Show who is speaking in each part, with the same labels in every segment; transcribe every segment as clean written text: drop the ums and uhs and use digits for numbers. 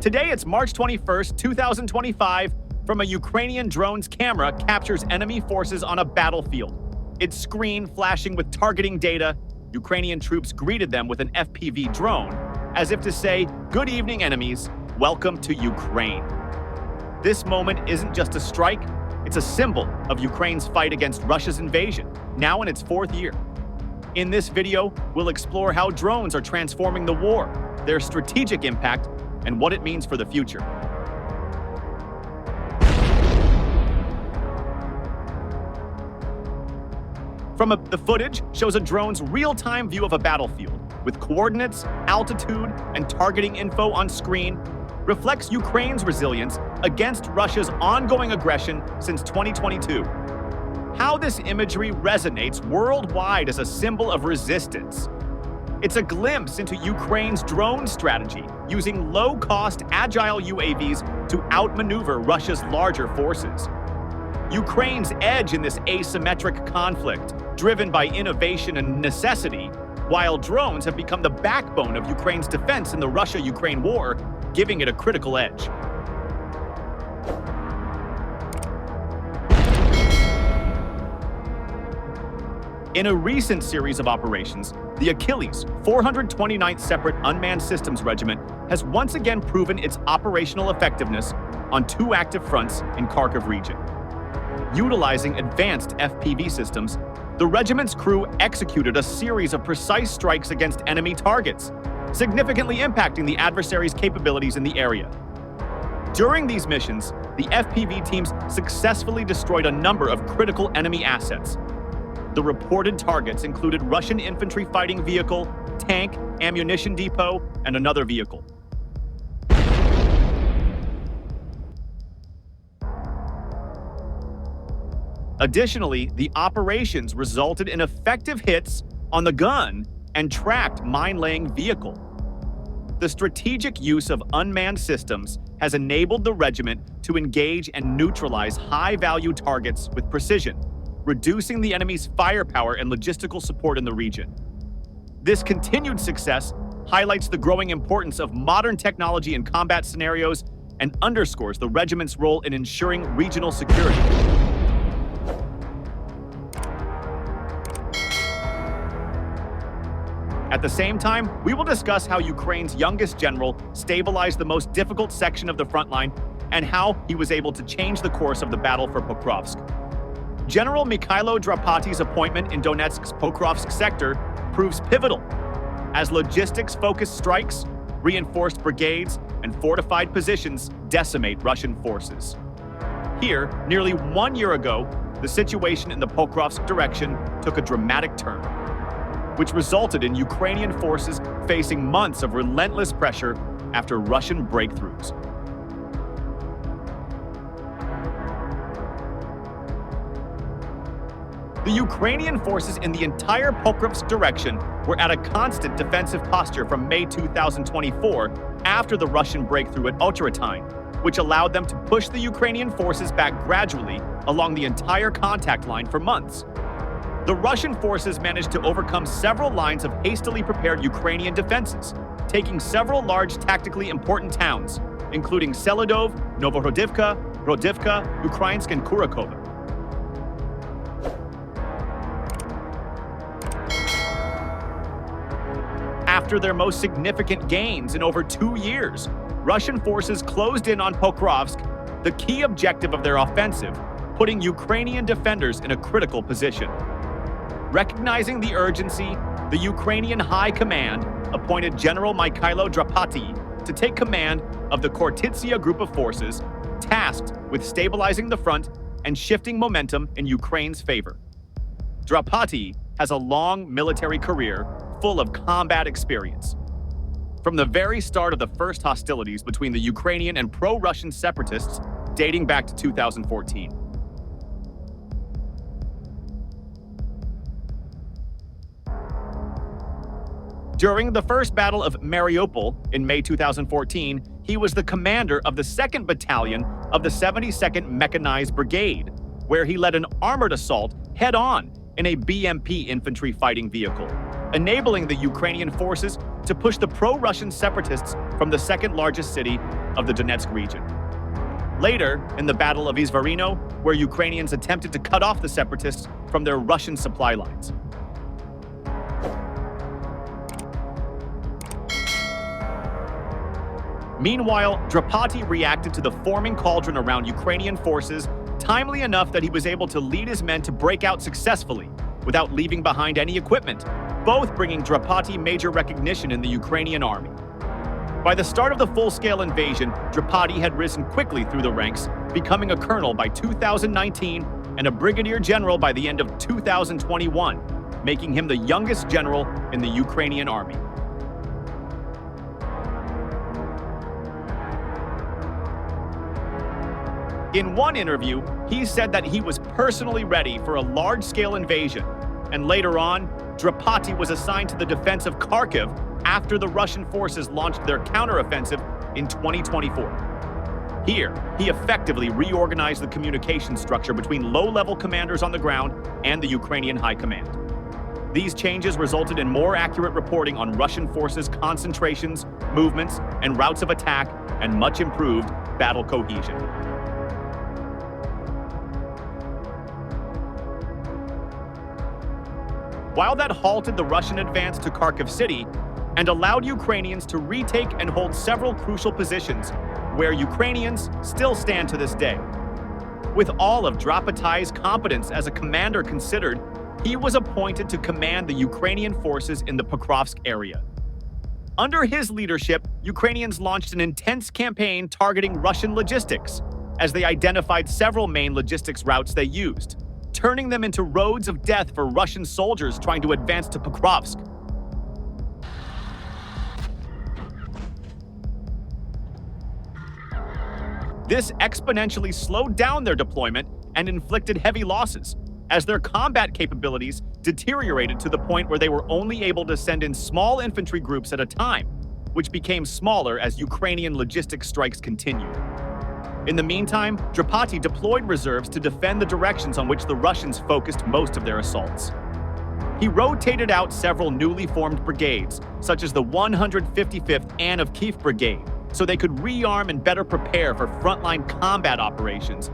Speaker 1: Today it's March 21st, 2025, from a Ukrainian drone's camera captures enemy forces on a battlefield. Its screen flashing with targeting data, Ukrainian troops greeted them with an FPV drone, as if to say, "Good evening, enemies. Welcome to Ukraine." This moment isn't just a strike, it's a symbol of Ukraine's fight against Russia's invasion, now in its fourth year. In this video, we'll explore how drones are transforming the war, their strategic impact, and what it means for the future. The footage shows a drone's real-time view of a battlefield, with coordinates, altitude, and targeting info on screen, reflects Ukraine's resilience against Russia's ongoing aggression since 2022. How this imagery resonates worldwide as a symbol of resistance. It's a glimpse into Ukraine's drone strategy, using low-cost, agile UAVs to outmaneuver Russia's larger forces. Ukraine's edge in this asymmetric conflict, driven by innovation and necessity, while drones have become the backbone of Ukraine's defense in the Russia-Ukraine war, giving it a critical edge. In a recent series of operations, the Achilles 429th Separate Unmanned Systems Regiment has once again proven its operational effectiveness on two active fronts in Kharkiv region. Utilizing advanced FPV systems, the regiment's crew executed a series of precise strikes against enemy targets, significantly impacting the adversary's capabilities in the area. During these missions, the FPV teams successfully destroyed a number of critical enemy assets. The reported targets included Russian infantry fighting vehicle, tank, ammunition depot, and another vehicle. Additionally, the operations resulted in effective hits on the gun and tracked mine-laying vehicle. The strategic use of unmanned systems has enabled the regiment to engage and neutralize high-value targets with precision, reducing the enemy's firepower and logistical support in the region. This continued success highlights the growing importance of modern technology in combat scenarios and underscores the regiment's role in ensuring regional security. At the same time, we will discuss how Ukraine's youngest general stabilized the most difficult section of the front line and how he was able to change the course of the battle for Pokrovsk. General Mikhailo Draati's appointment in Donetsk's Pokrovsk sector proves pivotal, as logistics-focused strikes, reinforced brigades, and fortified positions decimate Russian forces. Here, nearly 1 year ago, the situation in the Pokrovsk direction took a dramatic turn, which resulted in Ukrainian forces facing months of relentless pressure after Russian breakthroughs. The Ukrainian forces in the entire Pokrovsk direction were at a constant defensive posture from May 2024 after the Russian breakthrough at Ultratine, which allowed them to push the Ukrainian forces back gradually along the entire contact line for months. The Russian forces managed to overcome several lines of hastily prepared Ukrainian defenses, taking several large tactically important towns, including Selidov, Novohrodivka, Rodivka, Ukrainsk, and Kurakovo. After their most significant gains in over 2 years, Russian forces closed in on Pokrovsk, the key objective of their offensive, putting Ukrainian defenders in a critical position. Recognizing the urgency, the Ukrainian High Command appointed General Mikhailo Draati to take command of the Khortytsia group of forces, tasked with stabilizing the front and shifting momentum in Ukraine's favor. Draati has a long military career full of combat experience. From the very start of the first hostilities between the Ukrainian and pro-Russian separatists dating back to 2014. During the First Battle of Mariupol in May 2014, he was the commander of the 2nd Battalion of the 72nd Mechanized Brigade, where he led an armored assault head-on in a BMP infantry fighting vehicle, enabling the Ukrainian forces to push the pro-Russian separatists from the second-largest city of the Donetsk region. Later, in the Battle of Izvarino, where Ukrainians attempted to cut off the separatists from their Russian supply lines. Meanwhile, Draati reacted to the forming cauldron around Ukrainian forces timely enough that he was able to lead his men to break out successfully without leaving behind any equipment, both bringing Draati major recognition in the Ukrainian army. By the start of the full-scale invasion, Draati had risen quickly through the ranks, becoming a colonel by 2019 and a brigadier general by the end of 2021, making him the youngest general in the Ukrainian army. In one interview, he said that he was personally ready for a large-scale invasion, and later on, Draati was assigned to the defense of Kharkiv after the Russian forces launched their counteroffensive in 2024. Here, he effectively reorganized the communication structure between low-level commanders on the ground and the Ukrainian high command. These changes resulted in more accurate reporting on Russian forces' concentrations, movements, and routes of attack, and much improved battle cohesion. While that halted the Russian advance to Kharkiv city and allowed Ukrainians to retake and hold several crucial positions where Ukrainians still stand to this day. With all of Draati's competence as a commander considered, he was appointed to command the Ukrainian forces in the Pokrovsk area. Under his leadership, Ukrainians launched an intense campaign targeting Russian logistics, as they identified several main logistics routes they used, turning them into roads of death for Russian soldiers trying to advance to Pokrovsk. This exponentially slowed down their deployment and inflicted heavy losses, as their combat capabilities deteriorated to the point where they were only able to send in small infantry groups at a time, which became smaller as Ukrainian logistic strikes continued. In the meantime, Draati deployed reserves to defend the directions on which the Russians focused most of their assaults. He rotated out several newly formed brigades, such as the 155th Anne of Kiev Brigade, so they could rearm and better prepare for frontline combat operations,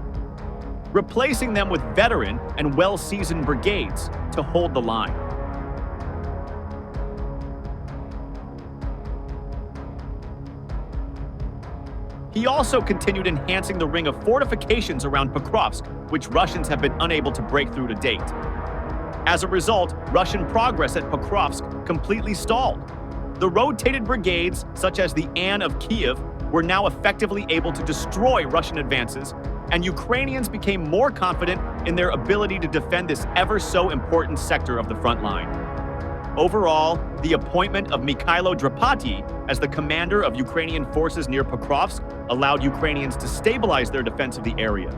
Speaker 1: replacing them with veteran and well-seasoned brigades to hold the line. He also continued enhancing the ring of fortifications around Pokrovsk, which Russians have been unable to break through to date. As a result, Russian progress at Pokrovsk completely stalled. The rotated brigades, such as the Anne of Kiev, were now effectively able to destroy Russian advances, and Ukrainians became more confident in their ability to defend this ever so important sector of the front line. Overall, the appointment of Mikhailo Draati as the commander of Ukrainian forces near Pokrovsk allowed Ukrainians to stabilize their defense of the area.